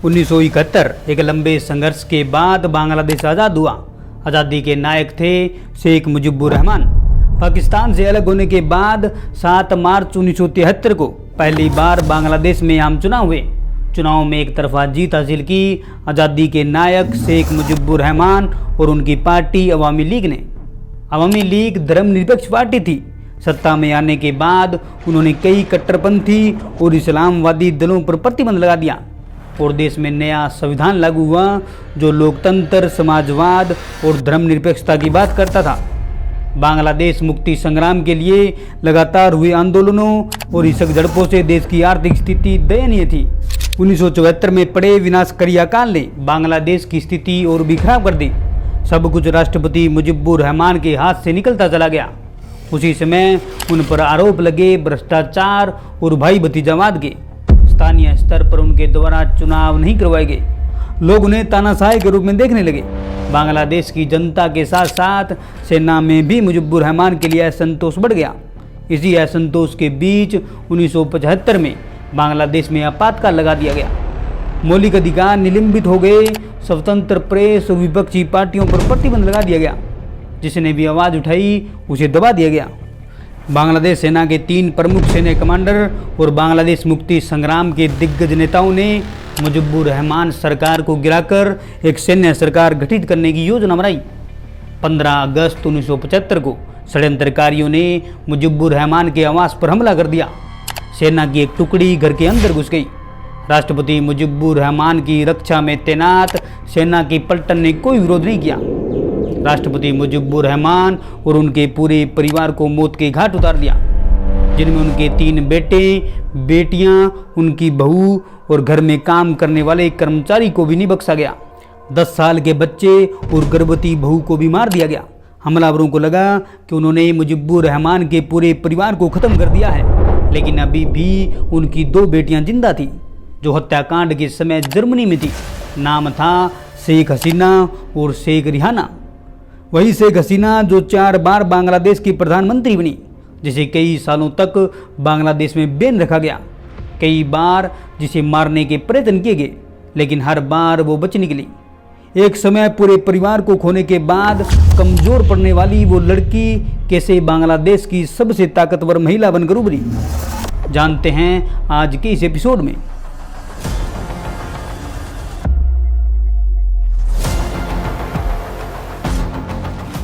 1971 एक लंबे संघर्ष के बाद बांग्लादेश आज़ाद हुआ। आज़ादी के नायक थे शेख मुजिबुर रहमान। पाकिस्तान से अलग होने के बाद 7 मार्च 1973 को पहली बार बांग्लादेश में आम चुनाव हुए। चुनाव में एक तरफा जीत हासिल की आज़ादी के नायक शेख मुजिबुर रहमान और उनकी पार्टी अवामी लीग ने। अवामी लीग धर्मनिरपेक्ष पार्टी थी। सत्ता में आने के बाद उन्होंने कई कट्टरपंथी और इस्लामवादी दलों पर प्रतिबंध लगा दिया और देश में नया संविधान लागू हुआ जो लोकतंत्र, समाजवाद और धर्मनिरपेक्षता की बात करता था। बांग्लादेश मुक्ति संग्राम के लिए लगातार हुए आंदोलनों और हिंसक झड़पों से देश की आर्थिक स्थिति दयनीय थी। 1974 में पड़े विनाशकारी अकाल ने बांग्लादेश की स्थिति और भी खराब कर दी। सब कुछ राष्ट्रपति मुजिबुर रहमान के हाथ से निकलता चला गया। उसी समय उन पर आरोप लगे भ्रष्टाचार और भाई भतीजावाद के। स्थानीय स्तर पर उनके द्वारा चुनाव नहीं करवाए गए। लोग उन्हें तानाशाही के रूप में देखने लगे। बांग्लादेश की जनता के साथ साथ सेना में भी मुजिबुर रहमान के लिए असंतोष बढ़ गया। इसी असंतोष के बीच 1975 में बांग्लादेश में आपातकाल लगा दिया गया। मौलिक अधिकार निलंबित हो गए। स्वतंत्र प्रेस और विपक्षी पार्टियों पर प्रतिबंध लगा दिया गया। जिसने भी आवाज़ उठाई उसे दबा दिया गया। बांग्लादेश सेना के 3 प्रमुख सैन्य कमांडर और बांग्लादेश मुक्ति संग्राम के दिग्गज नेताओं ने मुजिबुर रहमान सरकार को गिराकर एक सैन्य सरकार गठित करने की योजना बनाई। 15 अगस्त 1975 को षड्यंत्रकारियों ने मुजिबुर रहमान के आवास पर हमला कर दिया। सेना की एक टुकड़ी घर के अंदर घुस गई। राष्ट्रपति मुजिबुर रहमान की रक्षा में तैनात सेना की पलटन ने कोई विरोध नहीं किया। राष्ट्रपति मुजिबुर रहमान और उनके पूरे परिवार को मौत के घाट उतार दिया, जिनमें उनके 3 बेटे, बेटियां, उनकी बहू और घर में काम करने वाले कर्मचारी को भी नहीं बख्शा गया। 10 साल के बच्चे और गर्भवती बहू को भी मार दिया गया। हमलावरों को लगा कि उन्होंने मुजिबुर रहमान के पूरे परिवार को खत्म कर दिया है, लेकिन अभी भी उनकी 2 बेटियां जिंदा थी जो हत्याकांड के समय जर्मनी में थी। नाम था शेख हसीना और शेख रिहाना। वही शेख हसीना जो 4 बार बांग्लादेश की प्रधानमंत्री बनी, जिसे कई सालों तक बांग्लादेश में बैन रखा गया। कई बार जिसे मारने के प्रयत्न किए गए, लेकिन हर बार वो बच निकली। एक समय पूरे परिवार को खोने के बाद कमजोर पड़ने वाली वो लड़की कैसे बांग्लादेश की सबसे ताकतवर महिला बनकर उभरी, जानते हैं आज के इस एपिसोड में।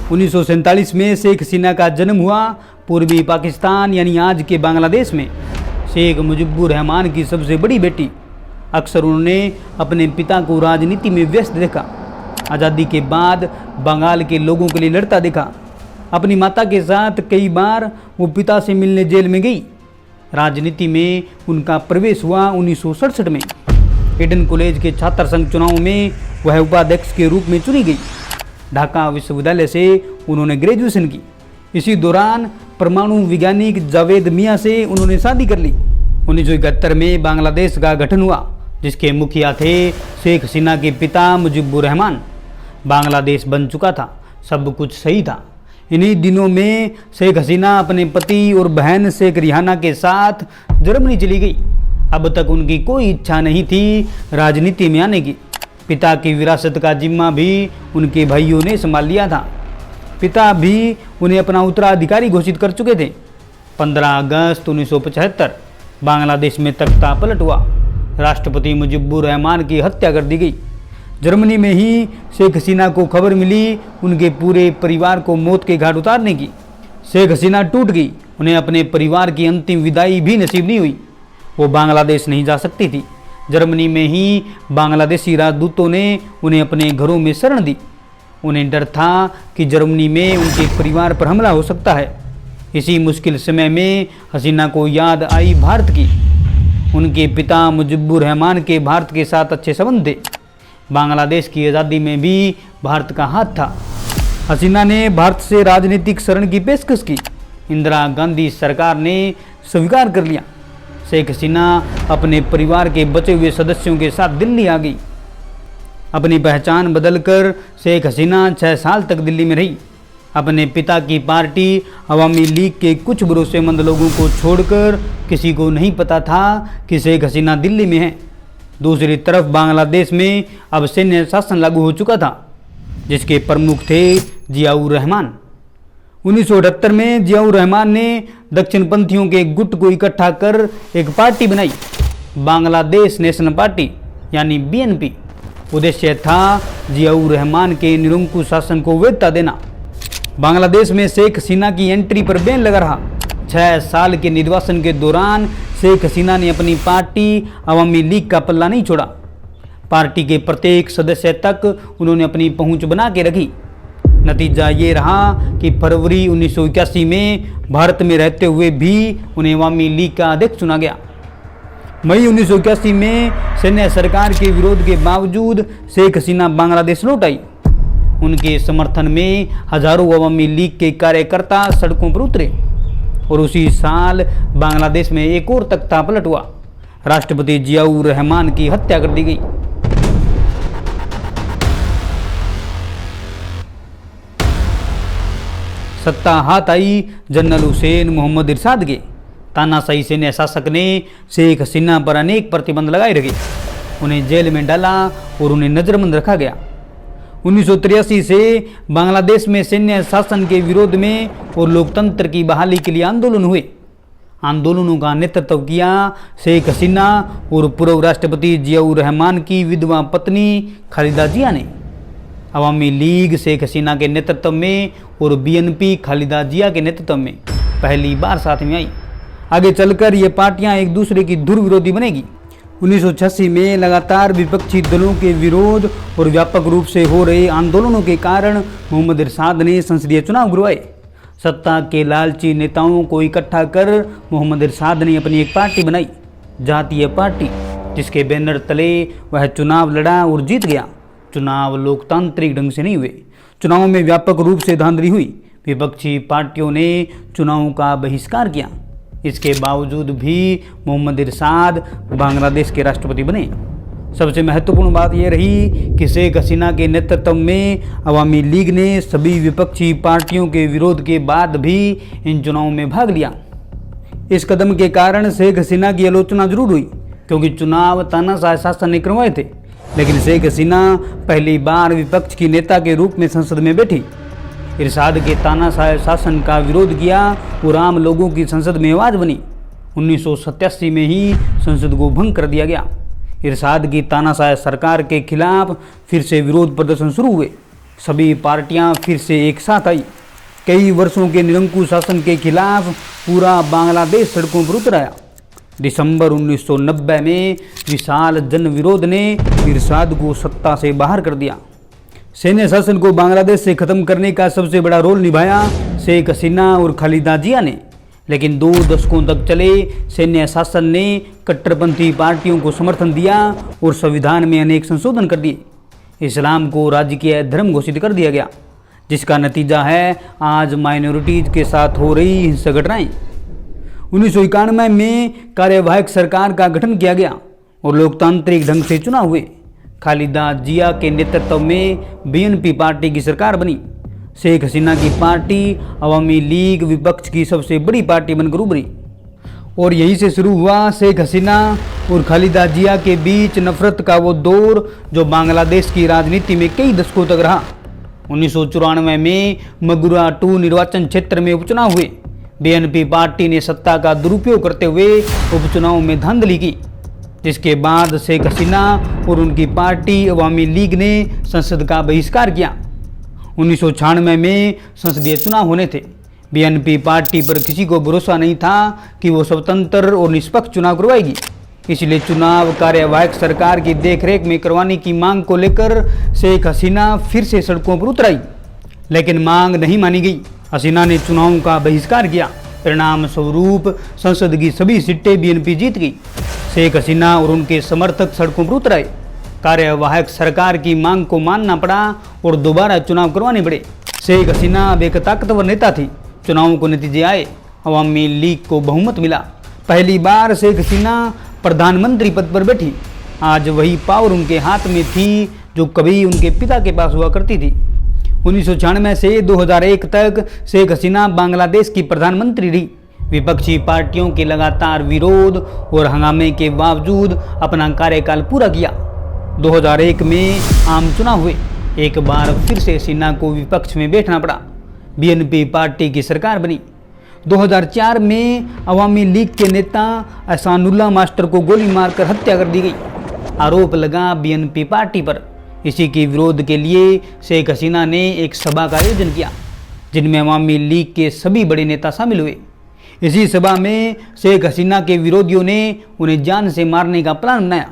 1947 में शेख हसीना का जन्म हुआ। पूर्वी पाकिस्तान यानी आज के बांग्लादेश में शेख मुजिबुर रहमान की सबसे बड़ी बेटी। अक्सर उन्होंने अपने पिता को राजनीति में व्यस्त देखा। आज़ादी के बाद बंगाल के लोगों के लिए लड़ता देखा। अपनी माता के साथ कई बार वो पिता से मिलने जेल में गई। राजनीति में उनका प्रवेश हुआ 1967 में। ईडन कॉलेज के छात्र संघ चुनाव में वह उपाध्यक्ष के रूप में चुनी गई। ढाका विश्वविद्यालय से उन्होंने ग्रेजुएशन की। इसी दौरान परमाणु वैज्ञानिक जावेद मियां से उन्होंने शादी कर ली। 1971 में बांग्लादेश का गठन हुआ, जिसके मुखिया थे शेख हसीना के पिता मुजिबुर रहमान। बांग्लादेश बन चुका था, सब कुछ सही था। इन्हीं दिनों में शेख हसीना अपने पति और बहन शेख रिहाना के साथ जर्मनी चली गई। अब तक उनकी कोई इच्छा नहीं थी राजनीति में आने की। पिता की विरासत का जिम्मा भी उनके भाइयों ने संभाल लिया था। पिता भी उन्हें अपना उत्तराधिकारी घोषित कर चुके थे। 15 अगस्त 1975 बांग्लादेश में तख्ता पलट हुआ। राष्ट्रपति मुजिबुर रहमान की हत्या कर दी गई। जर्मनी में ही शेख हसीना को खबर मिली उनके पूरे परिवार को मौत के घाट उतारने की। शेख हसीना टूट गई। उन्हें अपने परिवार की अंतिम विदाई भी नसीब नहीं हुई। वो बांग्लादेश नहीं जा सकती थी। जर्मनी में ही बांग्लादेशी राजदूतों ने उन्हें अपने घरों में शरण दी। उन्हें डर था कि जर्मनी में उनके परिवार पर हमला हो सकता है। इसी मुश्किल समय में हसीना को याद आई भारत की। उनके पिता मुजिबुर रहमान के भारत के साथ अच्छे संबंध थे। बांग्लादेश की आज़ादी में भी भारत का हाथ था। हसीना ने भारत से राजनीतिक शरण की पेशकश की। इंदिरा गांधी सरकार ने स्वीकार कर लिया। शेख हसीना अपने परिवार के बचे हुए सदस्यों के साथ दिल्ली आ गई। अपनी पहचान बदलकर शेख हसीना 6 साल तक दिल्ली में रही। अपने पिता की पार्टी अवामी लीग के कुछ भरोसेमंद लोगों को छोड़कर किसी को नहीं पता था कि शेख हसीना दिल्ली में है। दूसरी तरफ बांग्लादेश में अब सैन्य शासन लागू हो चुका था, जिसके प्रमुख थे जियाउर रहमान। 1978 में जियाउर रहमान ने दक्षिणपंथियों के गुट को इकट्ठा कर एक पार्टी बनाई, बांग्लादेश नेशनल पार्टी यानी बीएनपी। उद्देश्य था जियाउर रहमान के निरंकुश शासन को वैधता देना। बांग्लादेश में शेख हसीना की एंट्री पर बैन लगा रहा। 6 साल के निर्वासन के दौरान शेख हसीना ने अपनी पार्टी अवामी लीग का पल्ला नहीं छोड़ा। पार्टी के प्रत्येक सदस्य तक उन्होंने अपनी पहुंच बना के रखी। नतीजा ये रहा कि फरवरी 1981 में भारत में रहते हुए भी उन्हें अवामी लीग का अध्यक्ष चुना गया। मई 1981 में सैन्य सरकार के विरोध के बावजूद शेख हसीना बांग्लादेश लौट आई। उनके समर्थन में हजारों अवामी लीग के कार्यकर्ता सड़कों पर उतरे और उसी साल बांग्लादेश में एक और तख्ता पलट हुआ। राष्ट्रपति जियाउर रहमान की हत्या कर दी गई। सत्ता हाथ आई जनरल हुसैन मोहम्मद इरशाद के। तानाशाही सैन्य शासक ने शेख हसीना पर अनेक प्रतिबंध लगाए रखे, उन्हें जेल में डाला और उन्हें नजरबंद रखा गया। 1983 से बांग्लादेश में सैन्य शासन के विरोध में और लोकतंत्र की बहाली के लिए आंदोलन हुए। आंदोलनों का नेतृत्व किया शेख हसीना और पूर्व राष्ट्रपति जियाउर रहमान की विधवा पत्नी खालिदा जिया ने। अवामी लीग शेख हसीना के नेतृत्व में और बीएनपी खालिदा जिया के नेतृत्व में पहली बार साथ में आई। आगे चलकर ये पार्टियां एक दूसरे की धुर विरोधी बनेगी। 1986 में लगातार विपक्षी दलों के विरोध और व्यापक रूप से हो रहे आंदोलनों के कारण मोहम्मद इरशाद ने संसदीय चुनाव करवाए। सत्ता के लालची नेताओं को इकट्ठा कर मोहम्मद इरशाद ने अपनी एक पार्टी बनाई, जातीय पार्टी, जिसके बैनर तले वह चुनाव लड़ा और जीत गया। चुनाव लोकतांत्रिक ढंग से नहीं हुए। चुनाव में व्यापक रूप से धांधली हुई। विपक्षी पार्टियों ने चुनावों का बहिष्कार किया। इसके बावजूद भी मोहम्मद इरशाद बांग्लादेश के राष्ट्रपति बने। सबसे महत्वपूर्ण बात यह रही कि शेख हसीना के नेतृत्व में अवामी लीग ने सभी विपक्षी पार्टियों के विरोध के बाद भी इन चुनावों में भाग लिया। इस कदम के कारण शेख हसीना की आलोचना जरूर हुई, क्योंकि चुनाव तानाशाह शासन ने करवाए थे, लेकिन शेख हसीना पहली बार विपक्ष की नेता के रूप में संसद में बैठी। इरशाद के तानाशाह शासन का विरोध किया और आम लोगों की संसद में आवाज बनी। 1987 में ही संसद को भंग कर दिया गया। इरशाद की तानाशाह सरकार के खिलाफ फिर से विरोध प्रदर्शन शुरू हुए। सभी पार्टियां फिर से एक साथ आई। कई वर्षों के निरंकुश शासन के खिलाफ पूरा बांग्लादेश सड़कों पर उतर आया। दिसंबर 1990 में विशाल जन विरोध ने इरशाद को सत्ता से बाहर कर दिया। सैन्य शासन को बांग्लादेश से खत्म करने का सबसे बड़ा रोल निभाया शेख हसीना और खालिदा जिया ने, लेकिन 2 दशकों तक चले सैन्य शासन ने कट्टरपंथी पार्टियों को समर्थन दिया और संविधान में अनेक संशोधन कर दिए। इस्लाम को राजकीय धर्म घोषित कर दिया गया, जिसका नतीजा है आज माइनॉरिटीज के साथ हो रही हिंसक घटनाएं। 1991 में कार्यवाहक सरकार का गठन किया गया और लोकतांत्रिक ढंग से चुनाव हुए। खालिदा जिया के नेतृत्व में बीएनपी पार्टी की सरकार बनी। शेख हसीना की पार्टी अवामी लीग विपक्ष की सबसे बड़ी पार्टी बनकर उभरी और यहीं से शुरू हुआ शेख हसीना और खालिदा जिया के बीच नफरत का वो दौर जो बांग्लादेश की राजनीति में कई दशकों तक रहा। 1994 में मगुरा 2 निर्वाचन क्षेत्र में उपचुनाव हुए। बीएनपी पार्टी ने सत्ता का दुरुपयोग करते हुए उपचुनाव में धांधली की, जिसके बाद शेख हसीना और उनकी पार्टी अवामी लीग ने संसद का बहिष्कार किया। 1996 में संसदीय चुनाव होने थे। बीएनपी पार्टी पर किसी को भरोसा नहीं था कि वो स्वतंत्र और निष्पक्ष चुनाव करवाएगी, इसलिए चुनाव कार्यवाहक सरकार की देखरेख में करवाने की मांग को लेकर शेख हसीना फिर से सड़कों पर उतर आई, लेकिन मांग नहीं मानी गई। हसीना ने चुनावों का बहिष्कार किया। परिणाम स्वरूप संसद की सभी सीटें बीएनपी जीत गई। शेख हसीना और उनके समर्थक सड़कों पर उतर आए। कार्यवाहक सरकार की मांग को मानना पड़ा और दोबारा चुनाव करवाने पड़े। शेख हसीना अब एक ताकतवर नेता थी। चुनावों को नतीजे आए। अवामी लीग को बहुमत मिला। पहली बार शेख हसीना प्रधानमंत्री पद पर बैठी। आज वही पावर उनके हाथ में थी जो कभी उनके पिता के पास हुआ करती थी। 1996 से 2001 तक शेख हसीना बांग्लादेश की प्रधानमंत्री रही। विपक्षी पार्टियों के लगातार विरोध और हंगामे के बावजूद अपना कार्यकाल पूरा किया। 2001 में आम चुनाव हुए। एक बार फिर से सिन्हा को विपक्ष में बैठना पड़ा। बीएनपी पार्टी की सरकार बनी। 2004 में अवामी लीग के नेता एहसानुल्लाह मास्टर को गोली मारकर हत्या कर दी गई। आरोप लगा बीएनपी पार्टी पर। इसी के विरोध के लिए शेख हसीना ने एक सभा का आयोजन किया, जिनमें अवामी लीग के सभी बड़े नेता शामिल हुए। इसी सभा में शेख हसीना के विरोधियों ने उन्हें जान से मारने का प्लान बनाया।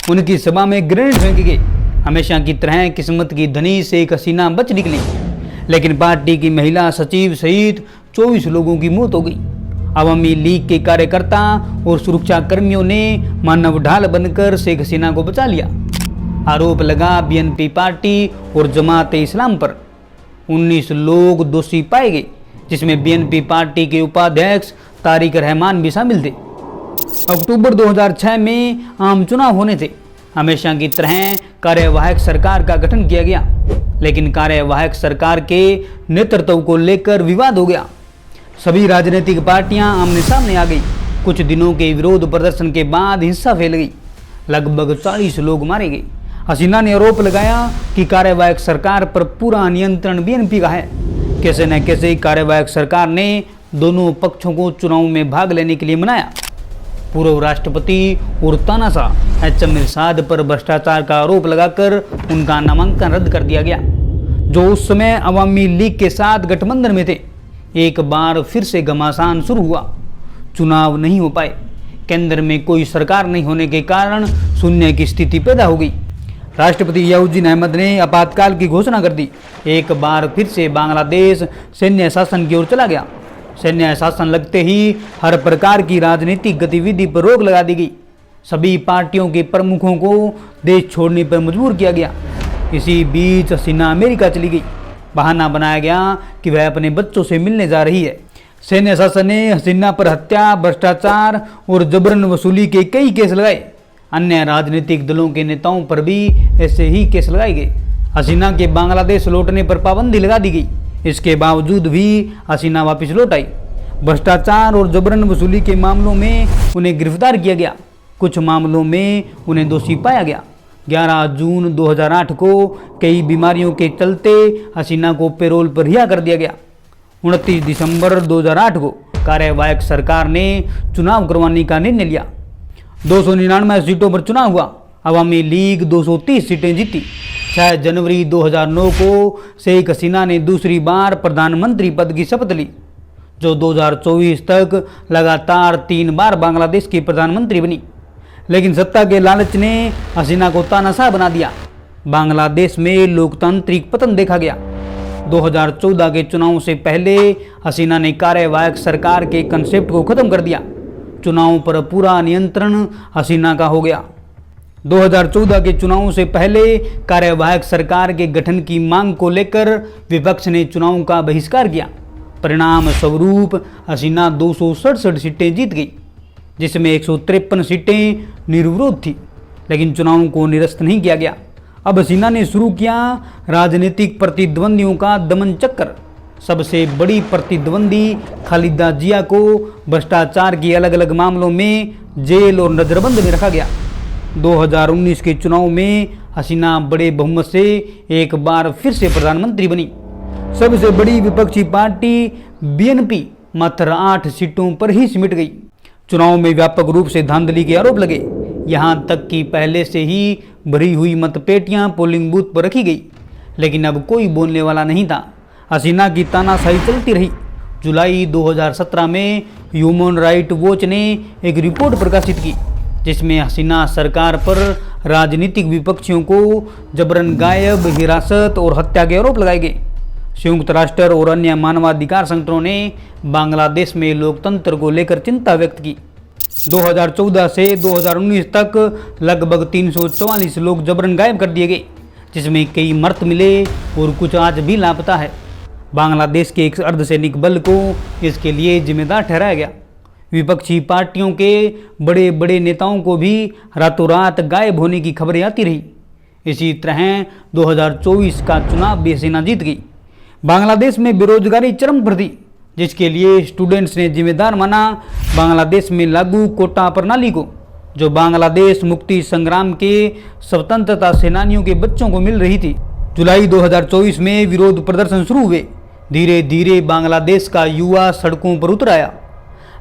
उनकी सभा में ग्रेनेड फेंके गए। हमेशा की तरह किस्मत की धनी शेख हसीना बच निकली, लेकिन पार्टी की महिला सचिव सहित 24 लोगों की मौत हो गई। अवामी लीग के कार्यकर्ता और सुरक्षा कर्मियों ने मानव ढाल बनकर शेख हसीना को बचा लिया। आरोप लगा बीएनपी पार्टी और जमात इस्लाम पर। 19 लोग दोषी पाए गए, जिसमें बीएनपी पार्टी के उपाध्यक्ष तारिक रहमान भी शामिल थे। अक्टूबर 2006 में आम चुनाव होने थे। हमेशा की तरह कार्यवाहक सरकार का गठन किया गया, लेकिन कार्यवाहक सरकार के नेतृत्व को लेकर विवाद हो गया। सभी राजनीतिक पार्टियां आमने सामने आ गई। कुछ दिनों के विरोध प्रदर्शन के बाद हिंसा फैल गई। लगभग 40 लोग मारे गए। हसीना ने आरोप लगाया कि कार्यवाहक सरकार पर पूरा नियंत्रण बीएनपी का है। कैसे न कैसे कार्यवाहक सरकार ने दोनों पक्षों को चुनाव में भाग लेने के लिए मनाया। पूर्व राष्ट्रपति और तानाशाह एचएम इरशाद पर भ्रष्टाचार का आरोप लगाकर उनका नामांकन रद्द कर दिया गया, जो उस समय अवामी लीग के साथ गठबंधन में थे। एक बार फिर से घमासान शुरू हुआ। चुनाव नहीं हो पाए। केंद्र में कोई सरकार नहीं होने के कारण शून्य की स्थिति पैदा हो गई। राष्ट्रपति याउद्दीन अहमद ने आपातकाल की घोषणा कर दी। एक बार फिर से बांग्लादेश सैन्य शासन की ओर चला गया। सैन्य शासन लगते ही हर प्रकार की राजनीतिक गतिविधि पर रोक लगा दी गई। सभी पार्टियों के प्रमुखों को देश छोड़ने पर मजबूर किया गया। इसी बीच हसीना अमेरिका चली गई। बहाना बनाया गया कि वह अपने बच्चों से मिलने जा रही है। सैन्य शासन ने हसीना पर हत्या, भ्रष्टाचार और जबरन वसूली के कई केस लगाए। अन्य राजनीतिक दलों के नेताओं पर भी ऐसे ही केस लगाए गए। हसीना के बांग्लादेश लौटने पर पाबंदी लगा दी गई। इसके बावजूद भी हसीना वापस लौट आई। भ्रष्टाचार और जबरन वसूली के मामलों में उन्हें गिरफ्तार किया गया। कुछ मामलों में उन्हें दोषी पाया गया। 11 जून 2008 को कई बीमारियों के चलते हसीना को पैरोल पर रिहा कर दिया गया। 29 दिसंबर 2008 को कार्यवाहक सरकार ने चुनाव करवाने का निर्णय लिया। 299 सीटों पर चुनाव हुआ। अवामी लीग 230 सीटें जीती। 6 जनवरी 2009 को शेख हसीना ने दूसरी बार प्रधानमंत्री पद की शपथ ली, जो 2024 तक लगातार 3 बार बांग्लादेश की प्रधानमंत्री बनी। लेकिन सत्ता के लालच ने हसीना को तानाशाह बना दिया। बांग्लादेश में लोकतांत्रिक पतन देखा गया। 2014 के चुनाव से पहले हसीना ने कार्यवाहक सरकार के कंसेप्ट को खत्म कर दिया। चुनाव पर पूरा नियंत्रण हसीना का हो गया। 2014 के चुनाव से पहले कार्यवाहक सरकार के गठन की मांग को लेकर विपक्ष ने चुनाव का बहिष्कार किया। परिणाम स्वरूप हसीना 267 सीटें जीत गई, जिसमें 153 सीटें निर्विरोध थी। लेकिन चुनाव को निरस्त नहीं किया गया। अब हसीना ने शुरू किया राजनीतिक प्रतिद्वंदियों का दमन चक्कर। सबसे बड़ी प्रतिद्वंदी खालिदा जिया को भ्रष्टाचार के अलग अलग मामलों में जेल और नजरबंद में रखा गया। 2019 के चुनाव में हसीना बड़े बहुमत से एक बार फिर से प्रधानमंत्री बनी। सबसे बड़ी विपक्षी पार्टी बीएनपी मात्र 8 सीटों पर ही सिमट गई। चुनाव में व्यापक रूप से धांधली के आरोप लगे। यहां तक कि पहले से ही भरी हुई मतपेटियां पोलिंग बूथ पर रखी गई, लेकिन अब कोई बोलने वाला नहीं था। हसीना की तानाशाही चलती रही। जुलाई 2017 में ह्यूमन राइट वॉच ने एक रिपोर्ट प्रकाशित की, जिसमें हसीना सरकार पर राजनीतिक विपक्षियों को जबरन गायब, हिरासत और हत्या के आरोप लगाए गए। संयुक्त राष्ट्र और अन्य मानवाधिकार संगठनों ने बांग्लादेश में लोकतंत्र को लेकर चिंता व्यक्त की। 2014 से 2019 तक लगभग 344 लोग जबरन गायब कर दिए गए, जिसमें कई मृत मिले और कुछ आज भी लापता है। बांग्लादेश के एक अर्धसैनिक बल को इसके लिए जिम्मेदार ठहराया गया। विपक्षी पार्टियों के बड़े बड़े नेताओं को भी रातों रात गायब होने की खबरें आती रही। इसी तरह 2024 का चुनाव भी हसीना जीत गई। बांग्लादेश में बेरोजगारी चरम पर थी। जिसके लिए स्टूडेंट्स ने जिम्मेदार माना बांग्लादेश में लागू कोटा प्रणाली को, जो बांग्लादेश मुक्ति संग्राम के स्वतंत्रता सेनानियों के बच्चों को मिल रही थी। जुलाई 2024 में विरोध प्रदर्शन शुरू हुए। धीरे धीरे बांग्लादेश का युवा सड़कों पर उतर आया।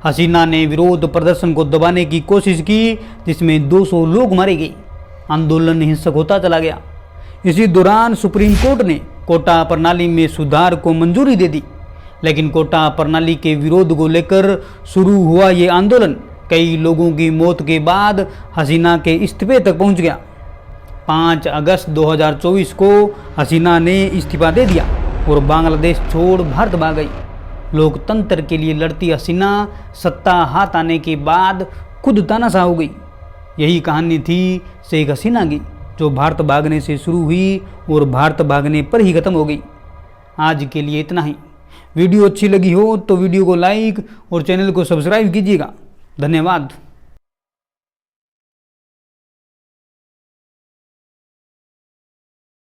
हसीना ने विरोध प्रदर्शन को दबाने की कोशिश की, जिसमें 200 लोग मारे गए। आंदोलन हिंसक होता चला गया। इसी दौरान सुप्रीम कोर्ट ने कोटा प्रणाली में सुधार को मंजूरी दे दी, लेकिन कोटा प्रणाली के विरोध को लेकर शुरू हुआ ये आंदोलन कई लोगों की मौत के बाद हसीना के इस्तीफे तक पहुंच गया। 5 अगस्त 2024 को हसीना ने इस्तीफा दे दिया और बांग्लादेश छोड़ भारत भाग गई। लोकतंत्र के लिए लड़ती हसीना सत्ता हाथ आने के बाद खुद तानाशाह हो गई। यही कहानी थी शेख हसीना की, जो भारत भागने से शुरू हुई और भारत भागने पर ही खत्म हो गई। आज के लिए इतना ही। वीडियो अच्छी लगी हो तो वीडियो को लाइक और चैनल को सब्सक्राइब कीजिएगा। धन्यवाद।